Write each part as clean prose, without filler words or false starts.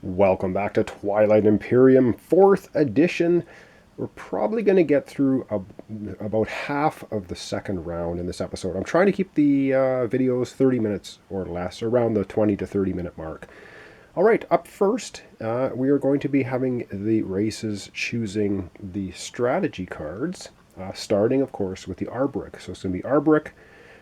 Welcome back to Twilight Imperium 4th edition. We're probably going to get through about half of the second round in this episode. I'm trying to keep the videos 30 minutes or less, around the 20 to 30 minute mark. Alright, up first, we are going to be having the races choosing the strategy cards, starting, of course, with the Arborec. So it's going to be Arborec,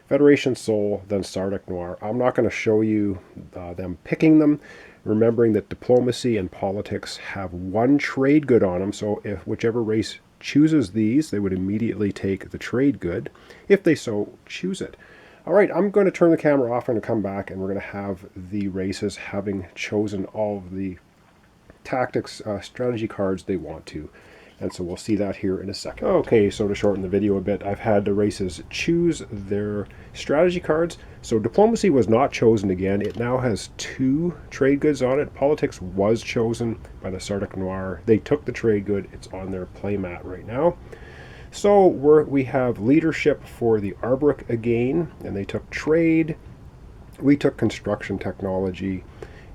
Federation Soul, then Sardakk N'orr. I'm not going to show you them picking them, remembering that diplomacy and politics have one trade good on them, so if whichever race chooses these, they would immediately take the trade good, if they so choose it. Alright, I'm going to turn the camera off and come back, and we're going to have the races having chosen all of the tactics, strategy cards they want to. And so we'll see that here in a second. Okay, so to shorten the video a bit, I've had the races choose their strategy cards. So diplomacy was not chosen again. It now has 2 trade goods on it. Politics was chosen by the Sardakk N'orr. They took the trade good. It's on their playmat right now. So we have leadership for the Arborec again, and they took trade. We took construction technology,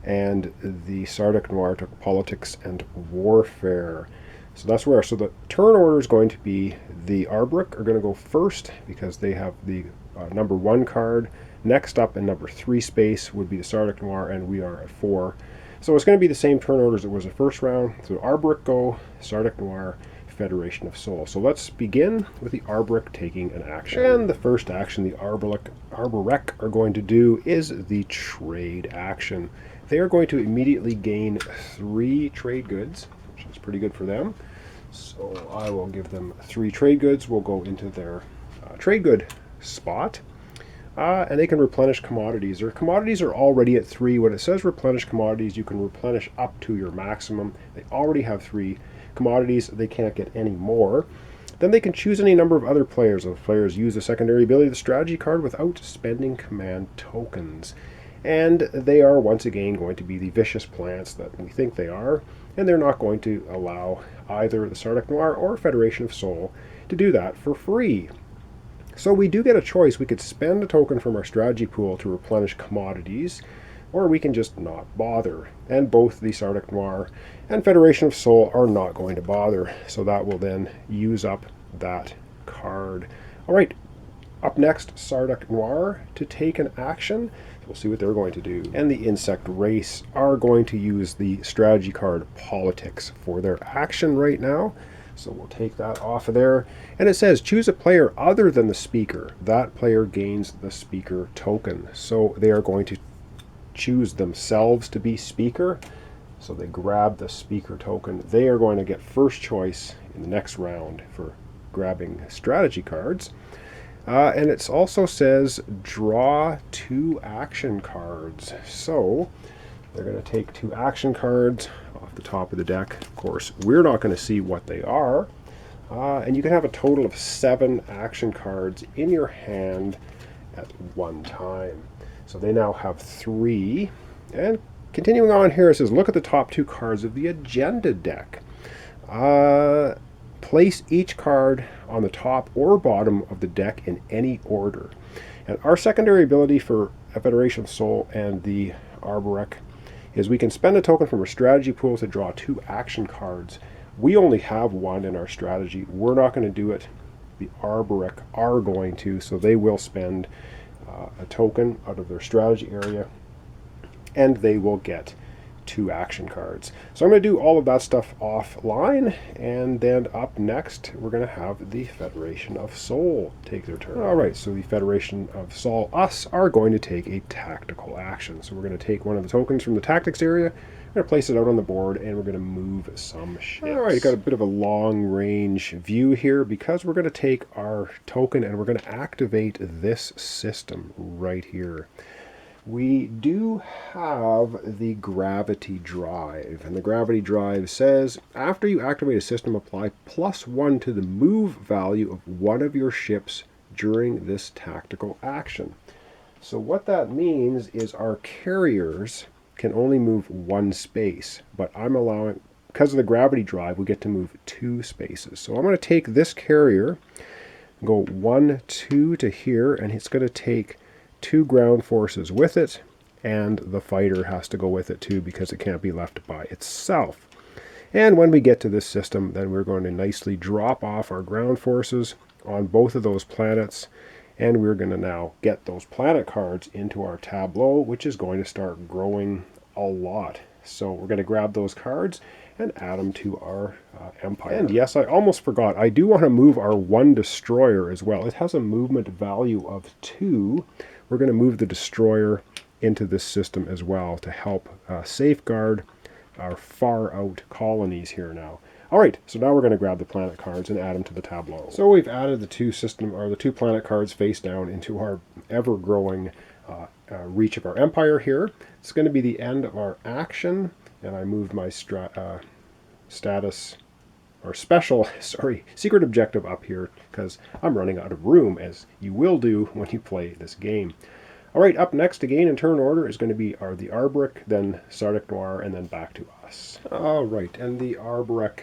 and the Sardakk N'orr took politics and warfare. So that's where. So the turn order is going to be the Arborec are going to go first because they have the number 1 card. Next up in number 3 space would be the Sardakk N'orr, and we are at 4. So it's going to be the same turn order as it was the first round. So Arborec go, Sardakk N'orr, Federation of Soul. So let's begin with the Arborec taking an action. And the first action the Arborec are going to do is the trade action. They are going to immediately gain 3 trade goods. It's pretty good for them. So I will give them 3 trade goods. We'll go into their trade good spot. And they can replenish commodities. Their commodities are already at 3. When it says replenish commodities, you can replenish up to your maximum. They already have 3 commodities. They can't get any more. Then they can choose any number of other players. If players use the secondary ability of the strategy card without spending command tokens. And they are once again going to be the vicious plants that we think they are. And they're not going to allow either the Sardakk N'orr or Federation of Soul to do that for free. So we do get a choice. We could spend a token from our strategy pool to replenish commodities, or we can just not bother. And both the Sardakk N'orr and Federation of Soul are not going to bother. So that will then use up that card. Alright, up next, Sardakk N'orr to take an action. We'll see what they're going to do. And the insect race are going to use the strategy card Politics for their action right now. So we'll take that off of there. And it says choose a player other than the speaker. That player gains the speaker token. So they are going to choose themselves to be speaker. So they grab the speaker token. They are going to get first choice in the next round for grabbing strategy cards. And it also says draw 2 action cards. So they're going to take 2 action cards off the top of the deck. Of course, we're not going to see what they are. And you can have a total of 7 action cards in your hand at one time. So they now have 3. And continuing on here, it says look at the top 2 cards of the agenda deck. Place each card on the top or bottom of the deck in any order. And our secondary ability for Federation of Soul and the Arborec is we can spend a token from our strategy pool to draw 2 action cards. We only have 1 in our strategy. We're not going to do it. The Arborec are going to, so they will spend a token out of their strategy area, and they will get 2 action cards. So I'm going to do all of that stuff offline, and then up next we're going to have the Federation of Soul take their turn. Alright, so the Federation of Soul, us, are going to take a tactical action. So we're going to take one of the tokens from the tactics area, we're going to place it out on the board, and we're going to move some ships. Alright, got a bit of a long range view here because we're going to take our token and we're going to activate this system right here. We do have the gravity drive, and the gravity drive says after you activate a system, apply +1 to the move value of one of your ships during this tactical action. So what that means is our carriers can only move 1 space, but I'm allowing, because of the gravity drive, we get to move 2 spaces. So I'm going to take this carrier, go 1, 2 to here, and it's going to take 2 ground forces with it, and the fighter has to go with it too because it can't be left by itself. And when we get to this system, then we're going to nicely drop off our ground forces on both of those planets, and we're going to now get those planet cards into our tableau, which is going to start growing a lot. So we're going to grab those cards and add them to our empire. And yes, I almost forgot, I do want to move our one destroyer as well. It has a movement value of 2. We're going to move the destroyer into this system as well to help safeguard our far out colonies here now. Alright, so now we're going to grab the planet cards and add them to the tableau. So we've added the two planet cards face down into our ever-growing reach of our empire here. It's going to be the end of our action, and I moved my secret objective up here because I'm running out of room, as you will do when you play this game. Alright, up next again in turn order is going to be the Arborec, then Sardakk N'orr, and then back to us. Alright, and the Arborec,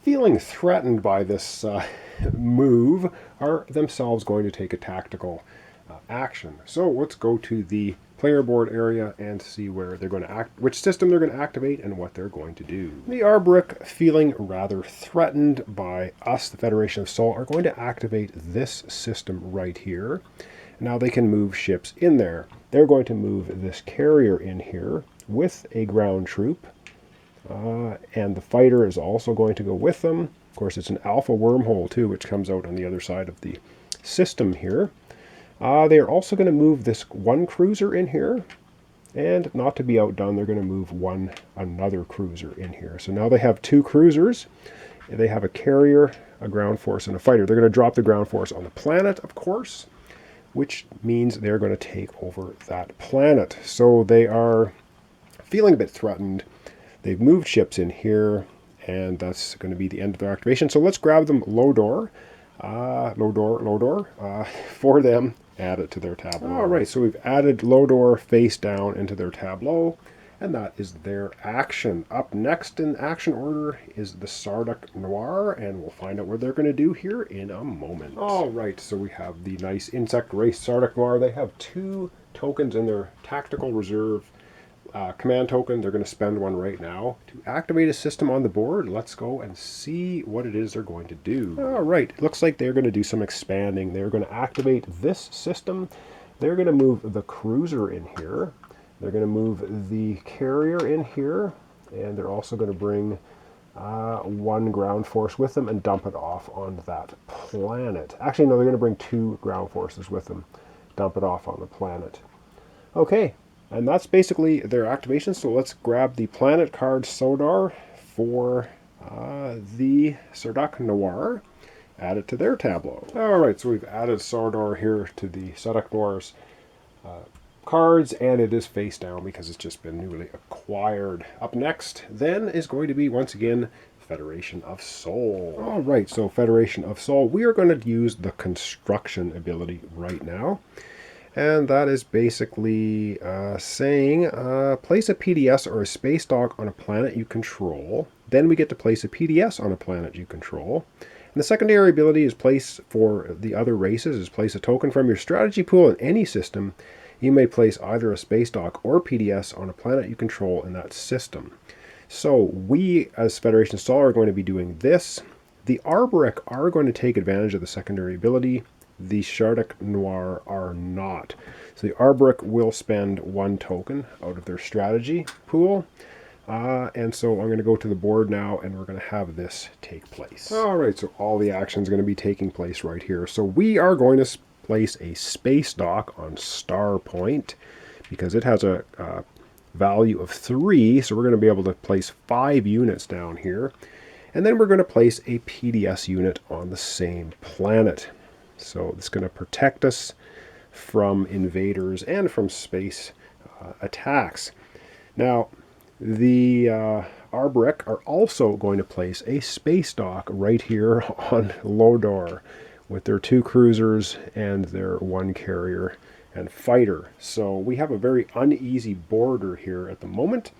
feeling threatened by this move, are themselves going to take a tactical action. So let's go to the player board area and see where they're going to which system they're going to activate and what they're going to do. The Arborec, feeling rather threatened by us, the Federation of Sol, are going to activate this system right here. Now they can move ships in there. They're going to move this carrier in here with a ground troop. And the fighter is also going to go with them. Of course, it's an alpha wormhole too, which comes out on the other side of the system here. They are also going to move this one cruiser in here. And not to be outdone, they're going to move another cruiser in here. So now they have 2 cruisers. They have a carrier, a ground force, and a fighter. They're going to drop the ground force on the planet, of course, which means they're going to take over that planet. So they are feeling a bit threatened. They've moved ships in here, and that's going to be the end of their activation. So let's grab them low door for them, add it to their tableau. Alright, so we've added low door face down into their tableau, and that is their action. Up next in action order is the Sardakk N'orr, and we'll find out what they're going to do here in a moment. Alright, so we have the nice insect race Sardakk N'orr. They have 2 tokens in their tactical reserve command token. They're going to spend one right now to activate a system on the board. Let's go and see what it is they're going to do. Alright, it looks like they're going to do some expanding. They're going to activate this system. They're going to move the cruiser in here. They're going to move the carrier in here, and they're also going to bring 1 ground force with them and dump it off on that planet. Actually, no, they're going to bring 2 ground forces with them, dump it off on the planet. Okay, and that's basically their activation. So let's grab the planet card Sodar for the Sardakk N'orr, add it to their tableau. Alright, so we've added Sardar here to the Sardakk N'orr's cards, and it is face down because it's just been newly acquired. Up next then is going to be once again Federation of Sol. Alright, so Federation of Sol, we are going to use the construction ability right now, and that is basically saying place a PDS or a space dock on a planet you control. Then we get to place a PDS on a planet you control. And the secondary ability is place for the other races is place a token from your strategy pool in any system. You may place either a space dock or PDS on a planet you control in that system. So we, as Federation of Sol, are going to be doing this. The Arborec are going to take advantage of the secondary ability. The Sardakk N'orr are not. So the Arborec will spend 1 token out of their strategy pool. And so I'm going to go to the board now, and we're going to have this take place. Alright, so all the action is going to be taking place right here. So we are going to place a space dock on Star Point because it has a value of 3, so we're going to be able to place 5 units down here, and then we're going to place a PDS unit on the same planet. So it's going to protect us from invaders and from space attacks. Now the Arborec are also going to place a space dock right here on Lodor with their 2 cruisers and their 1 carrier and fighter. So we have a very uneasy border here at the moment.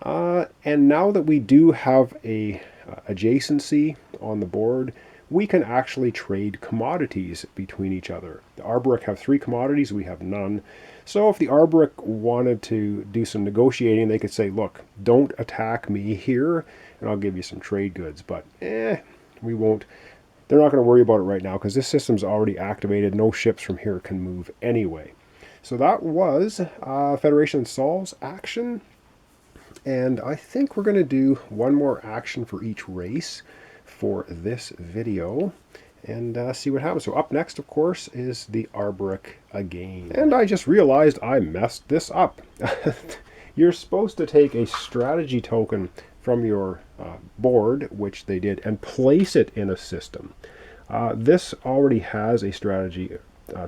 And now that we do have a adjacency on the board, we can actually trade commodities between each other. The Arborec have 3 commodities, we have none. So if the Arborec wanted to do some negotiating, they could say, look, don't attack me here, and I'll give you some trade goods. But we won't. They're not going to worry about it right now because this system's already activated. No ships from here can move anyway. So that was Federation of Sol's action. And I think we're going to do one more action for each race for this video and see what happens. So up next, of course, is the Arborec again. And I just realized I messed this up. You're supposed to take a strategy token from your board, which they did, and place it in a system. This already has a strategy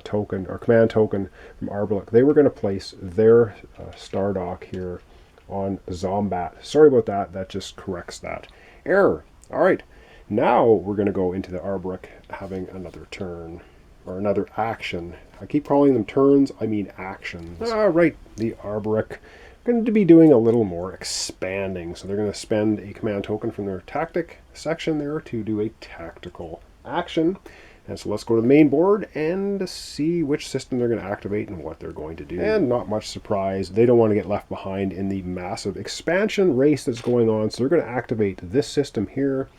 token or command token from Arborec. They were going to place their Sardakk here on Zombat. Sorry about that. That just corrects that error. All right. Now we're going to go into the Arborec having another turn, or another action. I keep calling them turns, I mean actions. All right, the Arborec going to be doing a little more expanding. So they're going to spend a command token from their tactic section there to do a tactical action. And so let's go to the main board and see which system they're going to activate and what they're going to do. And not much surprise, they don't want to get left behind in the massive expansion race that's going on. So they're going to activate this system here.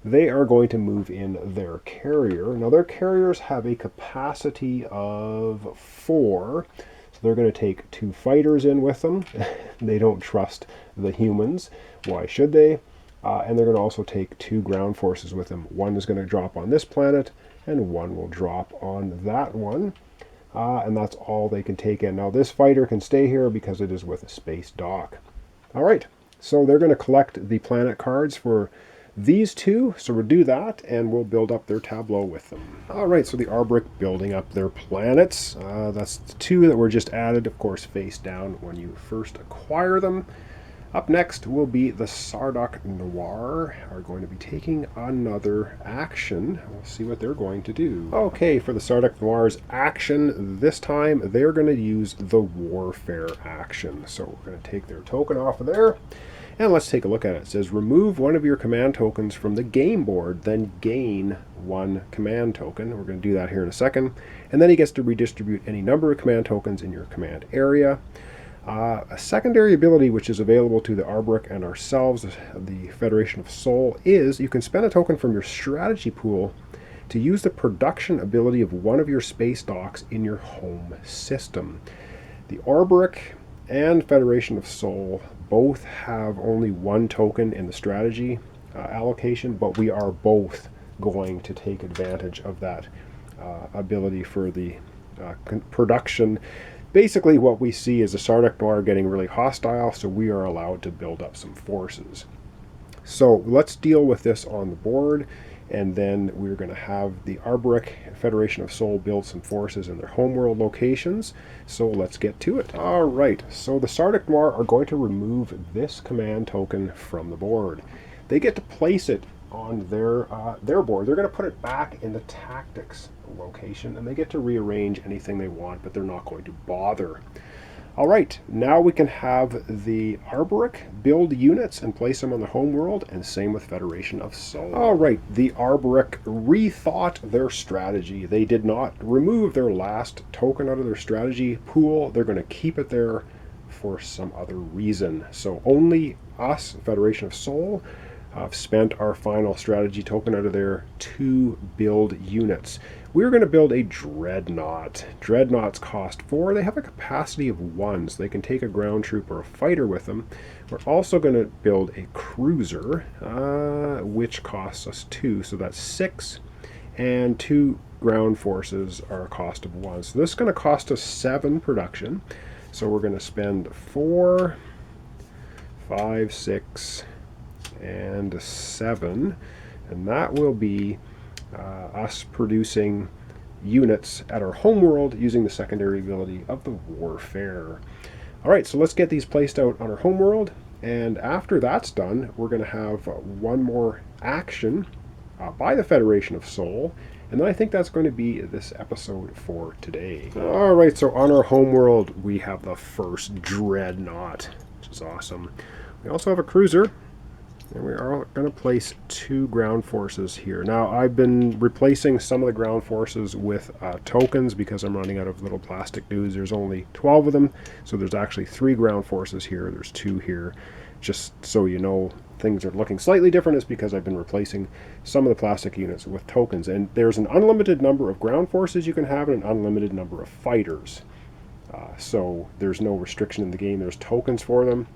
They are going to move in their carrier. Now their carriers have a capacity of 4. So they're going to take 2 fighters in with them. They don't trust the humans. Why should they? And they're going to also take 2 ground forces with them. One is going to drop on this planet, and one will drop on that one. And that's all they can take in. Now this fighter can stay here because it is with a space dock. All right, so they're going to collect the planet cards for these 2, so we'll do that, and we'll build up their tableau with them. All right, so the Arborec building up their planets. That's the 2 that were just added, of course, face down when you first acquire them. Up next will be the Sardakk N'orr, are going to be taking another action. We'll see what they're going to do. Okay, for the Sardakk N'orr's action, this time they're going to use the Warfare action. So we're going to take their token off of there. And let's take a look at it. It says, remove one of your command tokens from the game board, then gain 1 command token. We're going to do that here in a second. And then he gets to redistribute any number of command tokens in your command area. A secondary ability which is available to the Arborec and ourselves, the Federation of Sol, is you can spend a token from your strategy pool to use the production ability of one of your space docks in your home system. The Arborec and Federation of Sol both have only 1 token in the strategy allocation, but we are both going to take advantage of that ability for the production. Basically what we see is the Sardakk N'orr getting really hostile, so we are allowed to build up some forces. So let's deal with this on the board, and then we're going to have the Arborec Federation of Sol build some forces in their homeworld locations. So let's get to it. All right, so the Sardakk N'orr are going to remove this command token from the board. They get to place it on their board. They're going to put it back in the tactics location, and they get to rearrange anything they want, but they're not going to bother. All right, now we can have the Arborec build units and place them on the homeworld, and same with Federation of Sol. All right, the Arborec rethought their strategy. They did not remove their last token out of their strategy pool. They're going to keep it there for some other reason. So only us, Federation of Sol, have spent our final strategy token out of there to build units. We're going to build a dreadnought. Dreadnoughts cost 4. They have a capacity of 1, so they can take a ground troop or a fighter with them. We're also going to build a cruiser, which costs us 2, so that's 6. And 2 ground forces are a cost of 1. So this is going to cost us 7 production. So we're going to spend 4, 5, 6, and 7, and that will be us producing units at our homeworld using the secondary ability of the Warfare. All right, so let's get these placed out on our homeworld, and after that's done, we're going to have one more action by the Federation of Sol, and then I think that's going to be this episode for today. All right, so on our homeworld, we have the first dreadnought, which is awesome. We also have a cruiser, And we are going to place 2 ground forces here. Now, I've been replacing some of the ground forces with tokens because I'm running out of little plastic dudes. There's only 12 of them, so there's actually 3 ground forces here. There's 2 here. Just so you know, things are looking slightly different is because I've been replacing some of the plastic units with tokens. And there's an unlimited number of ground forces you can have and an unlimited number of fighters. So there's no restriction in the game. There's tokens for them.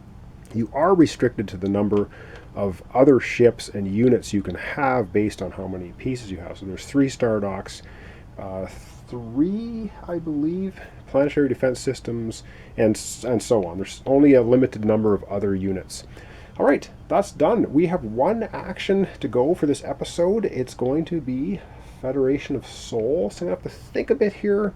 You are restricted to the number of other ships and units you can have based on how many pieces you have. So there's 3 Sardakks, 3, I believe, planetary defense systems, and so on. There's only a limited number of other units. All right, that's done. We have 1 action to go for this episode. It's going to be Federation of Souls. So I have to think a bit here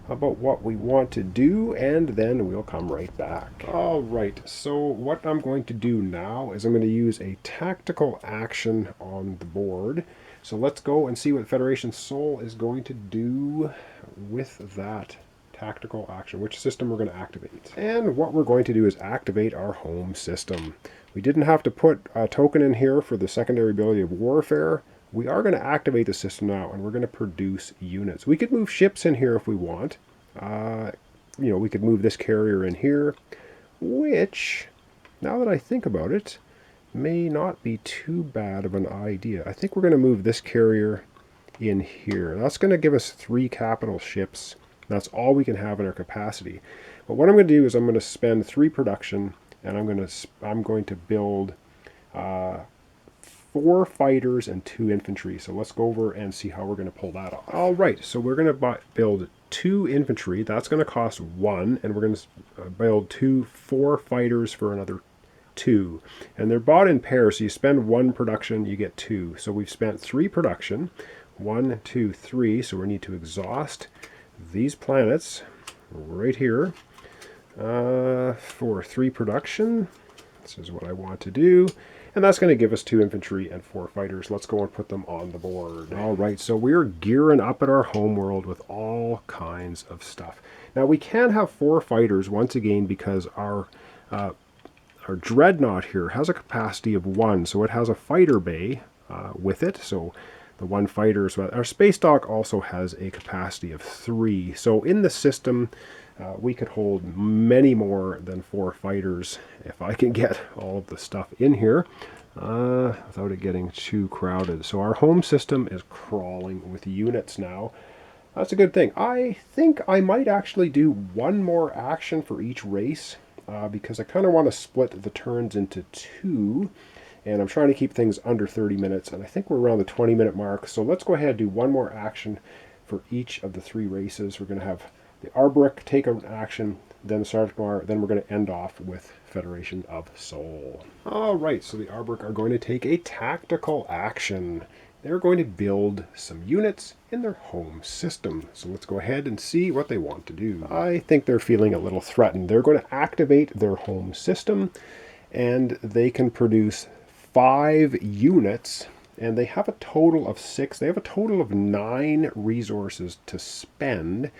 about what we want to do, and then we'll come right back. All right, so what I'm going to do now is I'm going to use a tactical action on the board. So let's go and see what Federation Soul is going to do with that tactical action, which system we're going to activate. And what we're going to do is activate our home system. We didn't have to put a token in here for the secondary ability of warfare. We are going to activate the system now, and we're going to produce units. We could move ships in here if we want. We could move this carrier in here, which, now that I think about it, may not be too bad of an idea. I think we're going to move this carrier in here. That's going to give us 3 capital ships. That's all we can have in our capacity. But what I'm going to do is I'm going to spend 3 production, and I'm going to build 4 fighters and 2 infantry. So let's go over and see how we're going to pull that off. All right, so we're going to build 2 infantry. That's going to cost 1, and we're going to build 4 fighters for another 2. And they're bought in pairs, so you spend 1 production, you get 2. So we've spent 3 production. 1, 2, 3. So we need to exhaust these planets right here for 3 production. This is what I want to do. And that's going to give us 2 infantry and 4 fighters. Let's go and put them on the board. All right, so we're gearing up at our homeworld with all kinds of stuff. Now, we can have 4 fighters once again because our dreadnought here has a capacity of 1. So it has a fighter bay with it. So the 1 fighter is our space dock also has a capacity of 3. So in the system, we could hold many more than 4 fighters if I can get all of the stuff in here without it getting too crowded. So our home system is crawling with units now. That's a good thing. I think I might actually do 1 more action for each race because I kind of want to split the turns into 2. And I'm trying to keep things under 30 minutes. And I think we're around the 20-minute mark. So let's go ahead and do 1 more action for each of the 3 races. We're going to have the Arborec take an action, then the Sardakk N'orr, then we're going to end off with Federation of Soul. All right, so the Arborec are going to take a tactical action. They're going to build some units in their home system. So let's go ahead and see what they want to do. I think they're feeling a little threatened. They're going to activate their home system, and they can produce 5 units, and they have a total of 6. They have a total of 9 resources to spend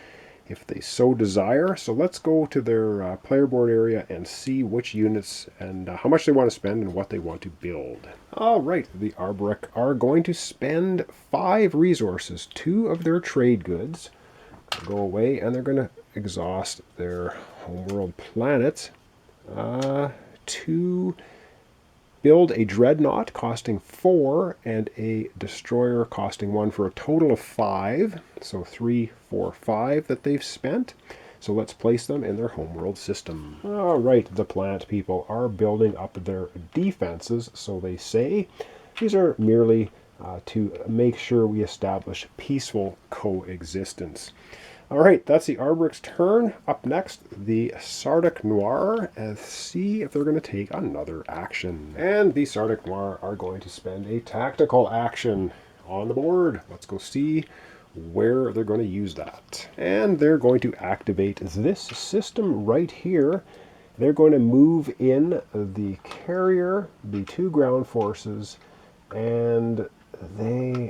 if they so desire. So let's go to their player board area and see which units and how much they want to spend and what they want to build. All right, the Arborec are going to spend 5 resources. 2 of their trade goods go away, and they're going to exhaust their homeworld planet to build a dreadnought costing 4 and a destroyer costing 1 for a total of 5. So 3, 4, 5 that they've spent. So let's place them in their homeworld system. All right, the plant people are building up their defenses, so they say. These are merely to make sure we establish peaceful coexistence. All right, that's the Arborec's turn. Up next, the Sardakk N'orr. Let's see if they're going to take another action. And the Sardakk N'orr are going to spend a tactical action on the board. Let's go see where they're going to use that. And they're going to activate this system right here. They're going to move in the carrier, the 2 ground forces, and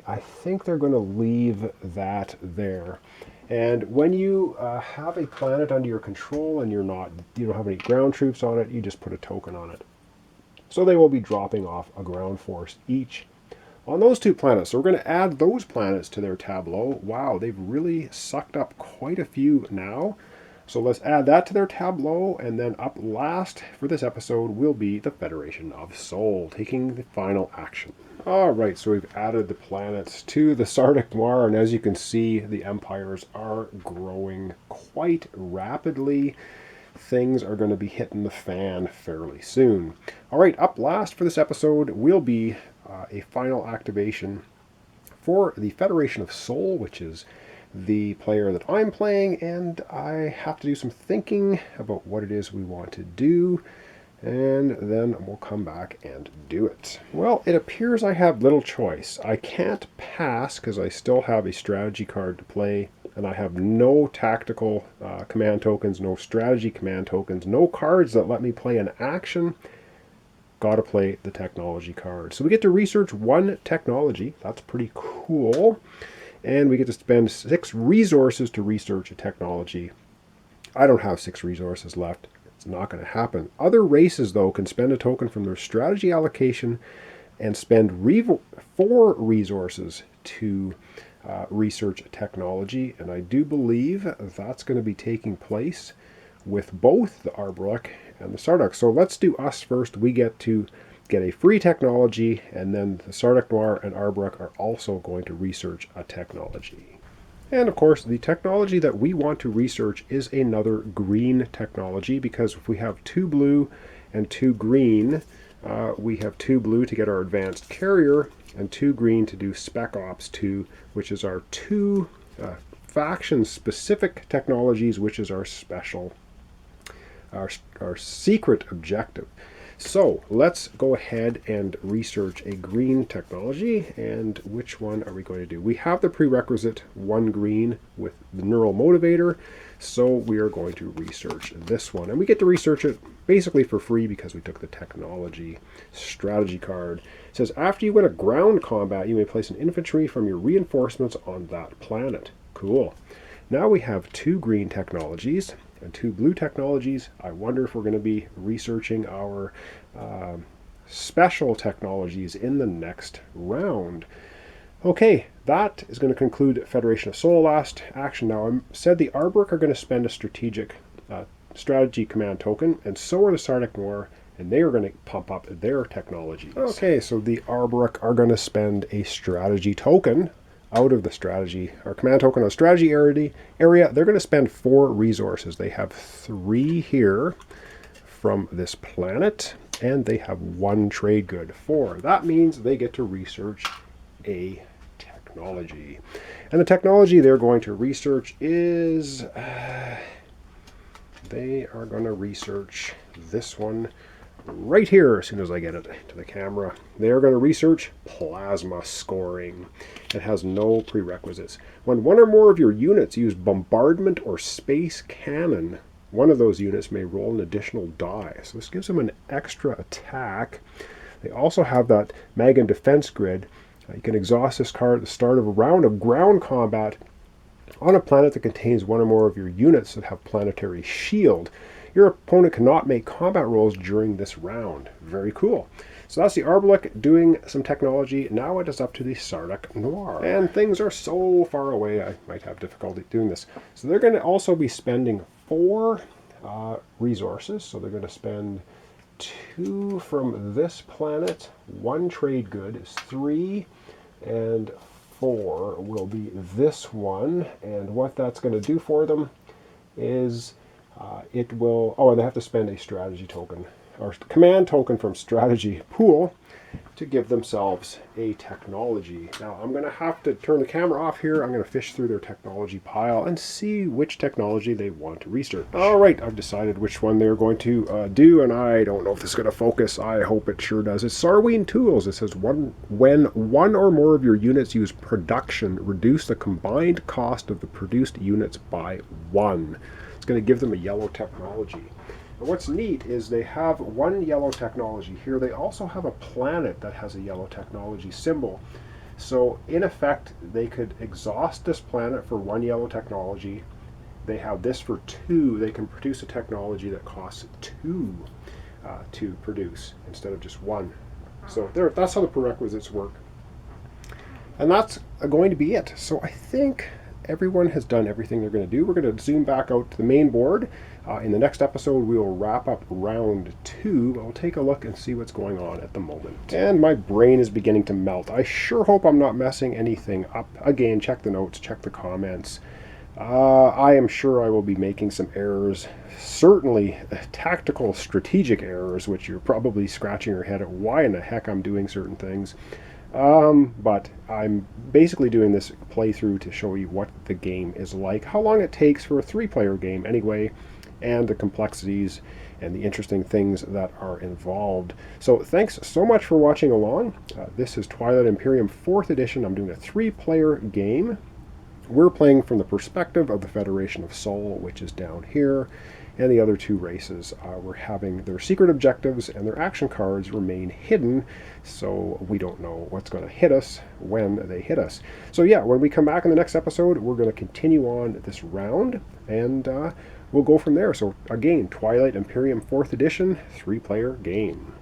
I think they're going to leave that there. And when you have a planet under your control and you don't have any ground troops on it, you just put a token on it. So they will be dropping off a ground force each on those 2 planets. So we're going to add those planets to their tableau. Wow, they've really sucked up quite a few now. So let's add that to their tableau, and then up last for this episode will be the Federation of Sol, taking the final action. Alright, so we've added the planets to the Sardakk N'orr, and as you can see, the empires are growing quite rapidly. Things are going to be hitting the fan fairly soon. Alright, up last for this episode will be a final activation for the Federation of Sol, which is the player that I'm playing, and I have to do some thinking about what it is we want to do, and then we'll come back and do it. Well, it appears I have little choice. I can't pass because I still have a strategy card to play, and I have no tactical command tokens, no strategy command tokens, no cards that let me play an action. Gotta play the technology card. So we get to research 1 technology. That's pretty cool. And we get to spend 6 resources to research a technology. I don't have 6 resources left. It's not going to happen. Other races, though, can spend a token from their strategy allocation and spend 4 resources to research a technology. And I do believe that's going to be taking place with both the Arborec and the Sardakk. So let's do us first. We get to get a free technology, and then the Sardakk N'orr and Arborec are also going to research a technology. And of course, the technology that we want to research is another green technology, because if we have 2 blue and 2 green, we have 2 blue to get our advanced carrier and 2 green to do Spec Ops 2, which is our 2 faction-specific technologies, which is our special, our secret objective. So let's go ahead and research a green technology. And which one are we going to do? We have the prerequisite 1 green with the neural motivator, so we are going to research this one. And we get to research it basically for free because we took the technology strategy card. It says, after you win a ground combat, you may place an infantry from your reinforcements on that planet. Cool. Now we have 2 green technologies and 2 blue technologies. I wonder if we're going to be researching our special technologies in the next round. Okay, that is going to conclude Federation of Sol last action. Now, I said the Arborec are going to spend a strategic strategy command token, and so are the Sardakk N'orr, and they are going to pump up their technologies. Okay, so the Arborec are going to spend a strategy token out of the strategy, or command token on the strategy area. They're going to spend 4 resources. They have 3 here from this planet, and they have 1 trade good. 4. That means they get to research a technology. And the technology they're going to research is, they are going to research this one right here as soon as I get it to the camera. They're going to research plasma scoring. It has no prerequisites. When 1 or more of your units use bombardment or space cannon, 1 of those units may roll an additional die. So this gives them an extra attack. They also have that mag and defense grid. You can exhaust this card at the start of a round of ground combat on a planet that contains 1 or more of your units that have planetary shield. Your opponent cannot make combat rolls during this round. Very cool. So that's the Arborec doing some technology. Now it is up to the Sardakk N'orr. And things are so far away, I might have difficulty doing this. So they're going to also be spending 4 resources. So they're going to spend 2 from this planet. 1 trade good is 3. And 4 will be this one. And what that's going to do for them is it will, and they have to spend a strategy token, or command token from strategy pool to give themselves a technology. Now I'm going to have to turn the camera off here. I'm going to fish through their technology pile and see which technology they want to research. Alright, I've decided which one they're going to do, and I don't know if this is going to focus. I hope it sure does. It's Sarween Tools. It says, when 1 or more of your units use production, reduce the combined cost of the produced units by 1. It's going to give them a yellow technology. And what's neat is they have 1 yellow technology here. They also have a planet that has a yellow technology symbol. So in effect, they could exhaust this planet for 1 yellow technology. They have this for 2. They can produce a technology that costs 2. to produce instead of just one. So that's how the prerequisites work. And that's going to be it. So I think everyone has done everything they're going to do. We're going to zoom back out to the main board. In the next episode, we will wrap up round 2. I'll take a look and see what's going on at the moment. And my brain is beginning to melt. I sure hope I'm not messing anything up. Again, check the notes, check the comments. I am sure I will be making some errors, certainly tactical, strategic errors, which you're probably scratching your head at why in the heck I'm doing certain things. But I'm basically doing this playthrough to show you what the game is like, how long it takes for a 3-player game anyway, and the complexities and the interesting things that are involved. So thanks so much for watching along. This is Twilight Imperium 4th edition. I'm doing a 3-player game. We're playing from the perspective of the Federation of Sol, which is down here, and the other 2 races were having their secret objectives, and their action cards remain hidden, so we don't know what's going to hit us when they hit us. So yeah, when we come back in the next episode, we're going to continue on this round, and we'll go from there. So again, Twilight Imperium 4th edition, 3-player game.